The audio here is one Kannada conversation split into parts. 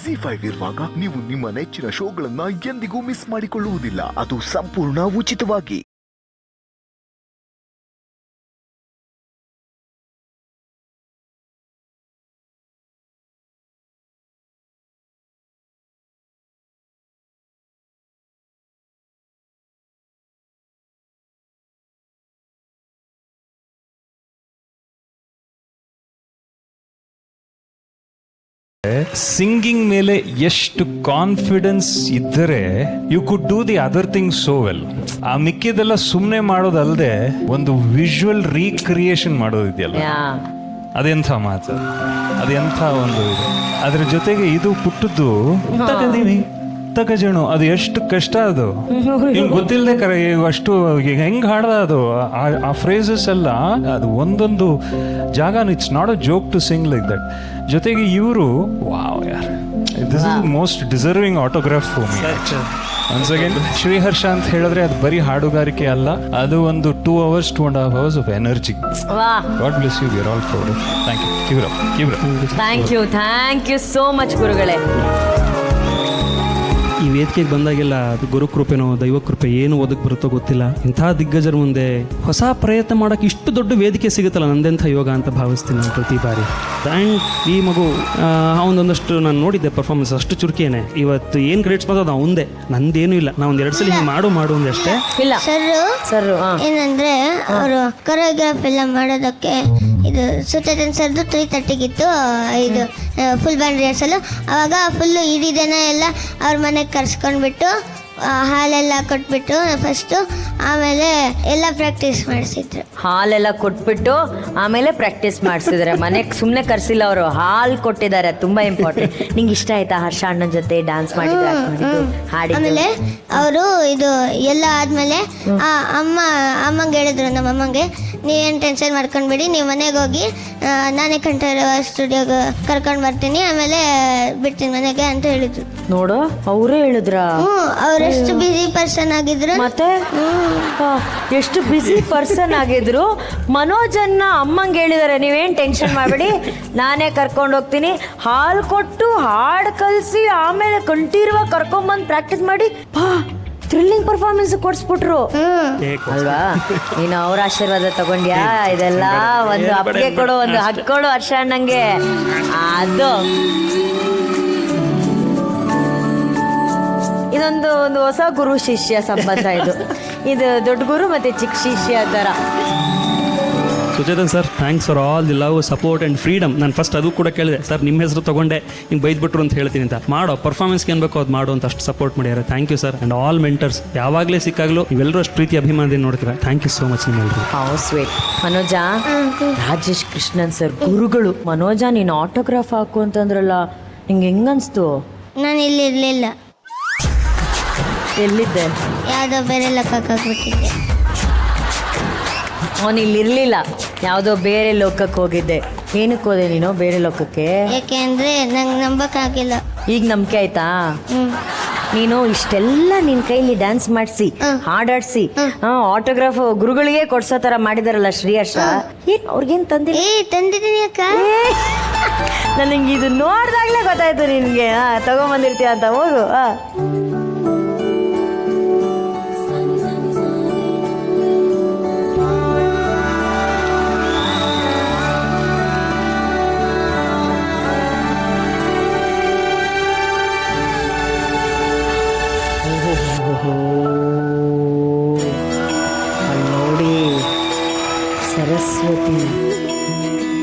ZEE5 ಇರುವಾಗ ನೀವು ನಿಮ್ಮ ನೆಚ್ಚಿನ ಶೋಗಳನ್ನ ಎಂದಿಗೂ ಮಿಸ್ ಮಾಡಿಕೊಳ್ಳುವುದಿಲ್ಲ. ಅದು ಸಂಪೂರ್ಣ ಉಚಿತವಾಗಿ. ಸಿಂಗಿಂಗ್ ಮೇಲೆ ಎಷ್ಟು ಕಾನ್ಫಿಡೆನ್ಸ್ ಇದ್ದರೆ you could do the other thing so well. ಆ ಮಿಕ್ಕಿದೆಲ್ಲ ಸುಮ್ಮನೆ ಮಾಡೋದಲ್ಲದೆ ಒಂದು ವಿಜುವಲ್ ರೀಕ್ರಿಯೇಷನ್ ಮಾಡೋದಿದೆಯಲ್ಲ, ಅದೆಂಥ ಮಾತು, ಅದೆಂಥ ಒಂದು ಇದು. ಅದ್ರ ಜೊತೆಗೆ ಇದು ಪುಟ್ಟದ್ದು ತಗಜಣು, ಅದು ಎಷ್ಟು ಕಷ್ಟ ಅದು ನಿಮ್ಗೆ ಗೊತ್ತಿಲ್ಲದೆ ಅಷ್ಟು ಹೆಂಗ್ ಹಾಡ್ದ ಅದು. ಆ ಫ್ರೇಸಸ್ ಎಲ್ಲ ಅದು ಒಂದೊಂದು ಜಾಗ it's not a joke to sing like that. ಜೊತೆಗೆ ಇವರು ವಾವ್ ಯಾರ್, this is most deserving autograph for me. Once again Sriharsha ಅಂತ ಹೇಳಿದ್ರೆ ಅದು ಬರೀ ಹಾಡುಗಾರಿಕೆ ಅಲ್ಲ, ಅದು ಒಂದು 2 hours 2.5 hours of energy. God bless you, we are all proud of you. Thank you. Thank you so much ಗುರುಗಳೇ. ಈ ವೇದಿಕೆಗೆ ಬಂದಾಗೆಲ್ಲ ಅದು ಗುರುಕೃಪೆನೋ ದೈವಕೃಪೆ ಏನು ಒದಗಿ ಬರುತ್ತೋ ಗೊತ್ತಿಲ್ಲ. ಇಂಥ ದಿಗ್ಗಜರ ಮುಂದೆ ಹೊಸ ಪ್ರಯತ್ನ ಮಾಡೋಕ್ಕೆ ಇಷ್ಟು ದೊಡ್ಡ ವೇದಿಕೆ ಸಿಗುತ್ತಲ್ಲ, ನಂದೆಂಥ ಯೋಗ ಅಂತ ಭಾವಿಸ್ತೀನಿ ನಾನು ಪ್ರತಿ ಬಾರಿ. ಆ್ಯಂಡ್ ಈ ಮಗು ಒಂದೊಂದಷ್ಟು ನಾನು ನೋಡಿದ್ದೆ ಪರ್ಫಾರ್ಮೆನ್ಸ್, ಅಷ್ಟು ಚುರುಕೇನೆ. ಇವತ್ತು ಏನು ಗ್ರೇಟ್ಸ್ ಬಂದದ ಅವಂದೇ, ನಂದೇನೂ ಇಲ್ಲ. ನಾ 1-2 ಸಲ ಹಿಂಗೆ ಮಾಡು ಅಂದೆ ಅಷ್ಟೇ. ಇಲ್ಲ ಸರ್ ಏನಂದ್ರೆ ಅವರು ಕೊರಿಯೋಗ್ರಾಫ್ ಎಲ್ಲ ಮಾಡೋದಕ್ಕೆ ಇದು ಸುಚೇತನ್ ಸರ್ದು 3:30 ಇದು ಫುಲ್ ಬ್ಯಾಂಡ್ ರಿಹರ್ಸಲು. ಅವಾಗ ಫುಲ್ಲು ಇಡೀ ದಿನ ಎಲ್ಲ ಅವ್ರ ಮನೆಗೆ ಕರ್ಸ್ಕೊಂಡ್ಬಿಟ್ಟು ಹಾಲೆಲ್ಲ ಕೊಟ್ಬಿಟ್ಟು ಫಸ್ಟು, ಆಮೇಲೆ ಎಲ್ಲ ಪ್ರಾಕ್ಟೀಸ್ ಮಾಡಿಸಿದ್ರು. ಹಾಲೆಲ್ಲ ಕೊಟ್ಬಿಟ್ಟು ಆಮೇಲೆ ಪ್ರಾಕ್ಟೀಸ್ ಮಾಡಿಸಿದ್ರೆ, ಮನೆಗೆ ಸುಮ್ಮನೆ ಕರ್ಸಿಲ್ಲ ಅವರು, ಹಾಲು ಕೊಟ್ಟಿದ್ದಾರೆ. ತುಂಬಾ ಇಂಪಾರ್ಟೆಂಟ್. ನಿಂಗೆ ಇಷ್ಟ ಆಯ್ತಾ ಹರ್ಷ ಅಣ್ಣನ ಜೊತೆ ಡ್ಯಾನ್ಸ್ ಮಾಡಿದ್ದು, ಆಮೇಲೆ ಅವರು ಇದು ಎಲ್ಲ ಆದ್ಮೇಲೆ ಅಮ್ಮಂಗೆ ಹೇಳಿದ್ರು, ನಮ್ಮ ಅಮ್ಮಂಗೆ, ನೀವೇನು ಟೆನ್ಷನ್ ಮಾಡ್ಕೊಂಡ್ಬಿಡಿ, ನೀವು ಮನೆಗೆ ಹೋಗಿ ನಾನೇ ಕಂಠೀರವ ಸ್ಟುಡಿಯೋಗೆ ಕರ್ಕೊಂಡು ಬರ್ತೀನಿ, ಆಮೇಲೆ ಬಿಡ್ತೀನಿ ಮನೆಗೆ ಅಂತ ಹೇಳಿದ್ರು. ನೋಡು, ಅವರೇ ಹೇಳಿದ್ರ. ಅವರೆಷ್ಟು ಬಿಸಿ ಪರ್ಸನ್ ಆಗಿದ್ರು. ಮತ್ತೆ ಎಷ್ಟು ಬಿಸಿ ಪರ್ಸನ್ ಆಗಿದ್ರು. ಮನೋಜನ್ನ ಅಮ್ಮಂಗೆ ಹೇಳಿದಾರೆ, ನೀವೇನ್ ಟೆನ್ಷನ್ ಮಾಡಬೇಡಿ, ನಾನೇ ಕರ್ಕೊಂಡು ಹೋಗ್ತೀನಿ, ಹಾಲು ಕೊಟ್ಟು ಹಾಡು ಕಲಿಸಿ ಆಮೇಲೆ ಕಂಠೀರವ ಕರ್ಕೊಂಡ್ಬಂದು ಪ್ರಾಕ್ಟೀಸ್ ಮಾಡಿ ಥ್ರಿಲ್ಲಿಂಗ್ ಪರ್ಫಾರ್ಮೆನ್ಸ್ ಕೊಡ್ಸ್ಬಿಟ್ರು ಅಲ್ವಾ. ನೀನು ಅವ್ರ ಆಶೀರ್ವಾದ ತಗೊಂಡ್ಯಾ? ಇದೆಲ್ಲ ಒಂದು ಅಪ್ಪಿಗೆ ಕೊಡು, ಒಂದು ಹಕ್ಕೊಡು ಹರ್ಷ ಅಣ್ಣಂಗೆ. ಅದು ಇದೊಂದು ಹೊಸ ಗುರು ಶಿಷ್ಯ ಸಂಬಂಧ. ಇದು ದೊಡ್ಡ ಗುರು ಮತ್ತೆ ಚಿಕ್ಕ ಶಿಷ್ಯ ಥರ. Suchetan sir, thanks for all the love, support and freedom. ನಾನು ಫಸ್ಟ್ ಅದು ಕೂಡ ಕೇಳಿದೆ, ಸರ್ ನಿಮ್ಮ ಹೆಸರು ತೊಗೊಂಡೆ ಹಿಂಗೆ ಬೈದ್ಬಿಟ್ರು ಅಂತ ಹೇಳ್ತೀನಿ ಅಂತ. ಮಾಡೋ ಪರ್ಫಾರ್ಮೆನ್ಸ್ಗೆ ಏನು ಬೇಕೋ ಅದು ಮಾಡು ಅಂತ ಅಷ್ಟು ಸಪೋರ್ಟ್ ಮಾಡ್ಯಾರ. Thank you sir. And all mentors, ಯಾವಾಗಲೇ ಸಿಕ್ಕಾಗಲೂ ಇವೆಲ್ಲರೂ ಅಷ್ಟು ಪ್ರೀತಿ ಅಭಿಮಾನದಿಂದ ನೋಡ್ತೀರಾ. ಥ್ಯಾಂಕ್ ಯು ಸೋ ಮಚ್ ನಿಮ್ಮೆಲ್ಲರೂ. ಸ್ವೀಟ್. ಮನೋಜ, ರಾಜೇಶ್ ಕೃಷ್ಣನ್ ಸರ್ ಗುರುಗಳು. ಮನೋಜ, ನೀನು ಆಟೋಗ್ರಾಫ್ ಹಾಕು ಅಂತಂದ್ರಲ್ಲ, ನಿಂಗೆ ಹೆಂಗನ್ಸ್ತು? ನಾನು ಇಲ್ಲಿ ಇರಲಿಲ್ಲ, ಎಲ್ಲಿದ್ದೆ? ಯಾವುದೋ ಬೇರೆ ಲೋಕಕ್ಕೆ ಹೋಗ್ಬಿಟ್ಟಿದ್ದೆ. ಅವನು ಇಲ್ಲಿರಲಿಲ್ಲ, ಯಾವುದೋ ಬೇರೆ ಲೋಕಕ್ಕೆ ಹೋಗಿದ್ದೆ. ಏನಕ್ಕೆ ಹೋದೆ ನೀನು ಬೇರೆ ಲೋಕಕ್ಕೆ? ಯಾಕೆ ಅಂದರೆ ನಂಗೆ ನಂಬಕ್ಕಾಗಿಲ್ಲ. ಈಗ ನಂಬಿಕೆ ಆಯ್ತಾ? ನೀನು ಇಷ್ಟೆಲ್ಲ ನಿನ್ನ ಕೈಲಿ ಡ್ಯಾನ್ಸ್ ಮಾಡಿಸಿ, ಹಾಡಾಡಿಸಿ, ಆಟೋಗ್ರಾಫ್ ಗುರುಗಳಿಗೆ ಕೊಡ್ಸೋ ಥರ ಮಾಡಿದಾರಲ್ಲ ಶ್ರೀಹರ್ಷ, ಏನು ಅವ್ರಿಗೇನು ತಂದಿಲ್ಲ? ತಂದಿದ್ದೀನಿ ಅಕ್ಕ. ನನಗೆ ಇದು ನೋಡಿದಾಗಲೇ ಗೊತ್ತಾಯ್ತು ನಿನಗೆ ತಗೊಂಬಂದಿರ್ತೀಯ ಅಂತ. ಹೋಗು. ನೋಡಿ, ಸರಸ್ವತಿ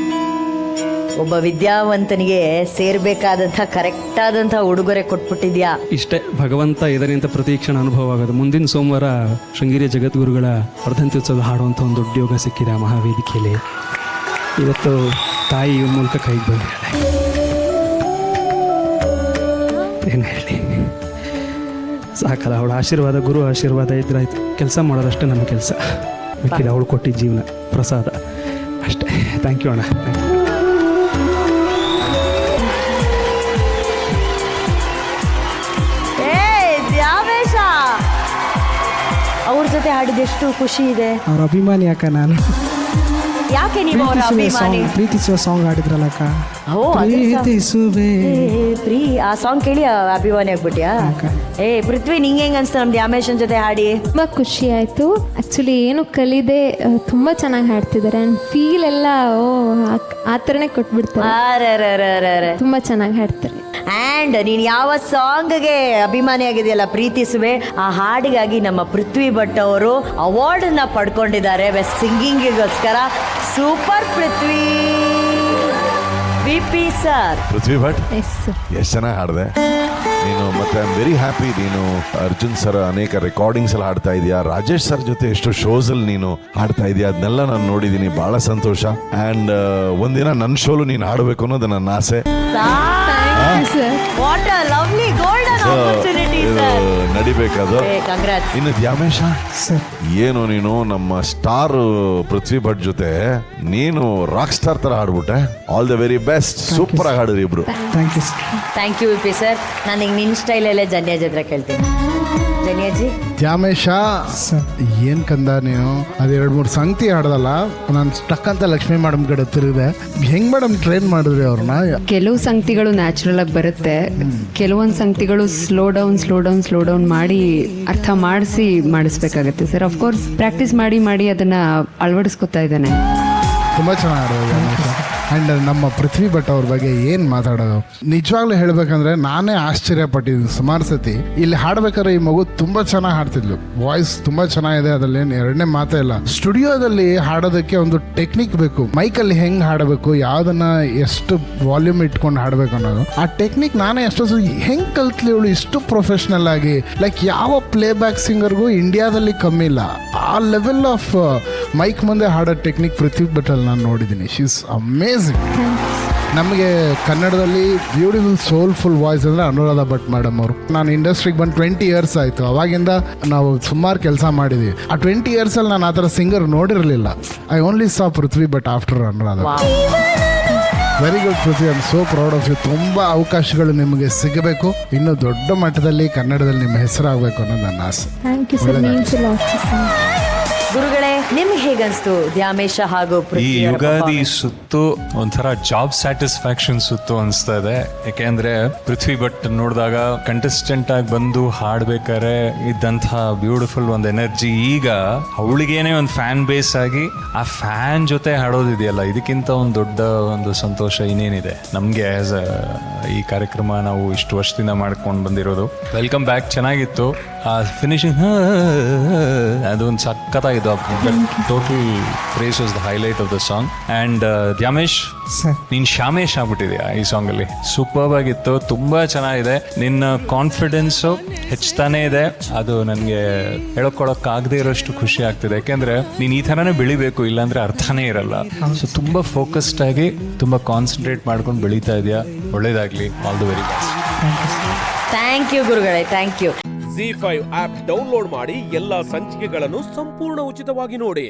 ಒಬ್ಬ ವಿದ್ಯಾವಂತನಿಗೆ ಸೇರ್ಬೇಕಾದಂಥ ಕರೆಕ್ಟ್ ಆದಂಥ ಉಡುಗೊರೆ ಕೊಟ್ಬಿಟ್ಟಿದ್ಯಾ. ಇಷ್ಟೇ, ಭಗವಂತ ಇದರಿಂದ ಪ್ರತೀಕ್ಷಣ ಅನುಭವ ಆಗೋದು. ಮುಂದಿನ ಸೋಮವಾರ ಶೃಂಗೇರಿಯ ಜಗದ್ಗುರುಗಳ ವರ್ಧಂತ್ಯೋತ್ಸವ ಹಾಡುವಂಥ ಒಂದು ದೊಡ್ಡ ಯೋಗ ಸಿಕ್ಕಿದೆ ಆ ಮಹಾವೇದಿಕೆಯಲ್ಲಿ. ಇವತ್ತು ತಾಯಿ ಇವ್ರ ಮೂಲಕ ಕೈಗೆ ಬಂದಿದ್ದಾಳೆ. ಏನು ಹೇಳಿ, ಸಾಕಲ್ಲ. ಅವಳ ಆಶೀರ್ವಾದ, ಗುರು ಆಶೀರ್ವಾದ ಇದ್ರಾಯ್ತು. ಕೆಲಸ ಮಾಡೋದಷ್ಟೇ ನಮ್ಮ ಕೆಲಸ, ಮಿಕ್ಕಿದ ಅವಳು ಕೊಟ್ಟಿದ್ದ ಜೀವನ ಪ್ರಸಾದ ಅಷ್ಟೇ. ಥ್ಯಾಂಕ್ ಯು ಅಣ್ಣ. ಅವ್ರ ಜೊತೆ ಹಾಡಿದೆಷ್ಟು ಖುಷಿ ಇದೆ. ಅವ್ರ ಅಭಿಮಾನಿ ಅಕ್ಕ ನಾನು. ಯಾಕೆ ನೀವು ಅವರ ಅಭಿಮಾನಿ? ಪ್ರೀತಿಸುವ ಸಾಂಗ್ ಆಡಿದ್ರಲ್ಲ ಅಕ್ಕ. ಓ, ಅದೇ song. ಪ್ರೀತಿಸುವೆ. ಆ ಸಾಂಗ್ ಕೇಳಿ ಅಭಿಮಾನಿ ಆಗ್ಬಿಟ್ಯಾ? ಪೃಥ್ವಿ, ನಿಂಗೆ ಹೆಂಗ್ ಅನ್ಸ್ತು ನಮ್ ದ್ಯಾಮೇಶನ್ ಜೊತೆ ಹಾಡಿ? ತುಂಬ ಖುಷಿ ಆಯಿತು. ಆ್ಯಕ್ಚುಲಿ ಏನು ಕಲಿದೆ, ತುಂಬ ಚೆನ್ನಾಗಿ ಹಾಡ್ತಿದ್ದಾರೆ. ಆ್ಯಂಡ್ ಫೀಲ್ ಎಲ್ಲ ಆ ಥರನೇ ಕೊಟ್ಬಿಡ್ತಾರೆ. ತುಂಬ ಚೆನ್ನಾಗಿ ಹಾಡ್ತಾರೆ. ಆ್ಯಂಡ್ ನೀನು ಯಾವ ಸಾಂಗ್ಗೆ ಅಭಿಮಾನಿ ಆಗಿದೆಯಲ್ಲ, ಪ್ರೀತಿಸುವೆ, ಆ ಹಾಡಿಗಾಗಿ ನಮ್ಮ ಪೃಥ್ವಿ ಭಟ್ ಅವರು ಅವಾರ್ಡನ್ನ ಪಡ್ಕೊಂಡಿದ್ದಾರೆ ಬೆಸ್ಟ್ ಸಿಂಗಿಂಗಿಗೋಸ್ಕರ. ಸೂಪರ್ ಪೃಥ್ವಿ. BP ಸರ್. ಪೃಥ್ವಿ ಭಟ್, ಎಸ್ ಎಷ್ಟು ಚೆನ್ನಾಗಿ ಹಾಡಿದೆ ನೀನು. ಮತ್ತೆ ಐ ಆಮ್ ವೆರಿ ಹ್ಯಾಪಿ. ನೀನು ಅರ್ಜುನ್ ಸರ್ ಅನೇಕ ರೆಕಾರ್ಡಿಂಗ್ಸ್ ಅಲ್ಲಿ ಹಾಡ್ತಾ ಇದೀಯಾ, ರಾಜೇಶ್ ಸರ್ ಜೊತೆ ಎಷ್ಟು ಶೋಸ್ ಅಲ್ಲಿ ನೀನು ಹಾಡ್ತಾ ಇದೀಯಾ, ಅದನ್ನೆಲ್ಲ ನಾನು ನೋಡಿದೀನಿ. ಬಹಳ ಸಂತೋಷ. ಅಂಡ್ ಒಂದಿನ ನನ್ನ ಶೋಲು ನೀನು ಹಾಡಬೇಕು ಅನ್ನೋದು ನನ್ನ ಆಸೆ. What a lovely golden opportunity sir. ನಡಿಬೇಕದು. ಕಂಗ್ರಾಟ್ಸ್. ಇನ್ನು ದ್ಯಾಮೇಶ, ಏನು ನೀನು ನಮ್ಮ ಸ್ಟಾರ್ ಪೃಥ್ವಿ ಭಟ್ ಜೊತೆ ನೀನು ರಾಕ್ ಸ್ಟಾರ್ ತರ ಹಾಡ್ಬಿಟ್ಟೆ. All the very best. Super ಆಗಿ ಹಾಡಿದ್ರಿ ಇಬ್ರು. Thank you sir. Thank you BP sir. ನಾನು ಈಗ ನಿನ್ನ ಸ್ಟೈಲಲ್ಲೇ ಜನ್ಯಾಜ್ ಹತ್ರ ಕೇಳ್ತೀನಿ. ಜನ್ಯಾಜಿ, ದ್ಯಾಮೇಶ, ಏನ್ ಕಂದ ನೀನು ಅದು 2-3 ಸಂಗತಿ ಹಾಡ್ದಲ್ಲ, ನಾನು ಸ್ಟಕ್ ಅಂತ ಲಕ್ಷ್ಮೀ ಮೇಡಮ್ ಕಡೆ ತಿರುಗಿದೆ. ಹೆಂಗ್ ಮೇಡಮ್ ಟ್ರೈನ್ ಮಾಡಿದ್ರಿ ಅವ್ರನ್ನ? ಕೆಲವು ಸಂಗತಿಗಳು ನ್ಯಾಚುರಲ್ ಆಗಿ ಬರುತ್ತೆ, ಕೆಲವೊಂದು ಸಂಗತಿಗಳು ಸ್ಲೋ ಡೌನ್ ಮಾಡಿ ಅರ್ಥ ಮಾಡಿಸ್ಬೇಕಾಗತ್ತೆ ಸರ್. ಅಫ್ಕೋರ್ಸ್ ಪ್ರಾಕ್ಟೀಸ್ ಮಾಡಿ ಅದನ್ನ ಅಳವಡಿಸ್ಕೊತಾ ಇದ್ದಾನೆ. ತುಂಬಾ ಚೆನ್ನಾಗಿ ಹಾಡೋದು. ಆ್ಯಂಡ್ ನಮ್ಮ ಪೃಥ್ವಿ ಭಟ್ ಅವ್ರ ಬಗ್ಗೆ ಏನು ಮಾತಾಡೋದು, ನಿಜವಾಗ್ಲೂ ಹೇಳ್ಬೇಕಂದ್ರೆ ನಾನೇ ಆಶ್ಚರ್ಯಪಟ್ಟಿದ್ದೀನಿ ಸುಮಾರು ಸತಿ. ಇಲ್ಲಿ ಹಾಡ್ಬೇಕಾದ್ರೆ ಈ ಮಗು ತುಂಬ ಚೆನ್ನಾಗಿ ಹಾಡ್ತಿದ್ಲು, ವಾಯ್ಸ್ ತುಂಬ ಚೆನ್ನಾಗಿದೆ, ಅದರಲ್ಲಿ ಏನು ಎರಡನೇ ಮಾತೇ ಇಲ್ಲ. ಸ್ಟುಡಿಯೋದಲ್ಲಿ ಹಾಡೋದಕ್ಕೆ ಒಂದು ಟೆಕ್ನಿಕ್ ಬೇಕು, ಮೈಕಲ್ಲಿ ಹೆಂಗೆ ಹಾಡಬೇಕು, ಯಾವುದನ್ನ ಎಷ್ಟು ವಾಲ್ಯೂಮ್ ಇಟ್ಕೊಂಡು ಹಾಡಬೇಕು ಅನ್ನೋದು. ಆ ಟೆಕ್ನಿಕ್ ನಾನೇ ಎಷ್ಟೋ ಹೆಂಗೆ ಕಲ್ತ್ಲಿ ಇವಳು ಇಷ್ಟು ಪ್ರೊಫೆಷ್ನಲ್ ಆಗಿ. ಲೈಕ್ ಯಾವ ಪ್ಲೇ ಬ್ಯಾಕ್ ಸಿಂಗರ್ಗೂ ಇಂಡಿಯಾದಲ್ಲಿ ಕಮ್ಮಿ ಇಲ್ಲ. ಆ ಲೆವೆಲ್ ಆಫ್ ಮೈಕ್ ಮುಂದೆ ಹಾಡೋ ಟೆಕ್ನಿಕ್ ಪೃಥ್ವಿ ಭಟ್ಟಲ್ಲಿ ನಾನು ನೋಡಿದ್ದೀನಿ. She is amazing. ನಮಗೆ ಕನ್ನಡದಲ್ಲಿ ಬ್ಯೂಟಿಫುಲ್ ಸೋಲ್ಫುಲ್ ವಾಯ್ಸ್ ಅಂದರೆ ಅನುರಾಧ ಭಟ್ ಮೇಡಮ್ ಅವರು. ನಾನು ಇಂಡಸ್ಟ್ರಿಗೆ ಬಂದು 20 years ಆಯಿತು. ಅವಾಗಿಂದ ನಾವು ಸುಮಾರು ಕೆಲಸ ಮಾಡಿದ್ದೀವಿ. ಆ 20 yearsಲ್ಲಿ ನಾನು ಆ ಥರ ಸಿಂಗರ್ ನೋಡಿರಲಿಲ್ಲ. I only saw Prithvi Bhat after Anuradha. Very good Prithvi, I am so proud of you. ತುಂಬ ಅವಕಾಶಗಳು ನಿಮಗೆ ಸಿಗಬೇಕು, ಇನ್ನೂ ದೊಡ್ಡ ಮಟ್ಟದಲ್ಲಿ ಕನ್ನಡದಲ್ಲಿ ನಿಮ್ಮ ಹೆಸರಾಗಬೇಕು ಅನ್ನೋದು ನನ್ನ ಆಸೆ. Thank you sir. Means a lot sir. ಗುರುಗಳೇ, ನಿಮ್ಗೆ ಹೇಗನ್ಸ್ತು ದ್ಯಾಮೇಶ ಹಾಗೂ ಈ ಪೃಥ್ವಿ ಅವರ ಯುಗಾದಿ performance? ಸುತ್ತು ಒಂಥರ ಜಾಬ್ ಸ್ಯಾಟಿಸ್ಫ್ಯಾಕ್ಷನ್ ಸುತ್ತು ಅನಿಸ್ತಾ ಇದೆ. ಯಾಕೆಂದ್ರೆ ಪೃಥ್ವಿ ಭಟ್ ನೋಡಿದಾಗ ಕಂಟೆಸ್ಟೆಂಟ್ ಆಗಿ ಬಂದು ಹಾಡ್ಬೇಕಾರೆ ಇದ್ದಂಥ ಬ್ಯೂಟಿಫುಲ್ ಒಂದು ಎನರ್ಜಿ, ಈಗ ಅವಳಿಗೇನೆ ಒಂದು ಫ್ಯಾನ್ ಬೇಸ್ ಆಗಿ ಆ ಫ್ಯಾನ್ ಜೊತೆ ಹಾಡೋದಿದೆಯಲ್ಲ, ಇದಕ್ಕಿಂತ ಒಂದು ದೊಡ್ಡ ಒಂದು ಸಂತೋಷ ಇನ್ನೇನಿದೆ ನಮಗೆ. ಆಸ್ ಈ ಕಾರ್ಯಕ್ರಮ ನಾವು ಇಷ್ಟು ವರ್ಷದಿಂದ ಮಾಡ್ಕೊಂಡು ಬಂದಿರೋದು. ವೆಲ್ಕಮ್ ಬ್ಯಾಕ್, ಚೆನ್ನಾಗಿತ್ತು. ಆ ಫಿನಿಶಿಂಗ್ ಅದೊಂದು ಸಖತ್ತಾಗಿತ್ತು. Total praise was the highlight of the song. And Dyamesh, ನೀನು ಶಾಮೇಶ್ ಆಗ್ಬಿಟ್ಟಿದ್ಯಾ ಈ ಸಾಂಗಲ್ಲಿ. ಸೂಪರ್ಬ್ ಆಗಿತ್ತು, ತುಂಬ ಚೆನ್ನಾಗಿದೆ. ನಿನ್ನ ಕಾನ್ಫಿಡೆನ್ಸು ಹೆಚ್ಚುತ್ತಾನೇ ಇದೆ. ಅದು ನನಗೆ ಹೇಳ್ಕೊಳಕ್ಕಾಗದೇ ಇರೋಷ್ಟು ಖುಷಿ ಆಗ್ತಿದೆ. ಯಾಕೆಂದರೆ ನೀನು ಈ ಥರನೇ ಬೆಳಿಬೇಕು, ಇಲ್ಲಾಂದರೆ ಅರ್ಥನೇ ಇರಲ್ಲ. ಸೊ ತುಂಬ ಫೋಕಸ್ಡ್ ಆಗಿ ತುಂಬ ಕಾನ್ಸಂಟ್ರೇಟ್ ಮಾಡ್ಕೊಂಡು ಬೆಳೀತಾ ಇದೆಯಾ. ಒಳ್ಳೇದಾಗಲಿ. All the very best. Thank you ಗುರುಗಳೇ, thank you. ZEE5 app download ಮಾಡಿ ಎಲ್ಲಾ ಸಂಚಿಕೆಗಳನ್ನು ಸಂಪೂರ್ಣ ಉಚಿತವಾಗಿ ನೋಡಿ.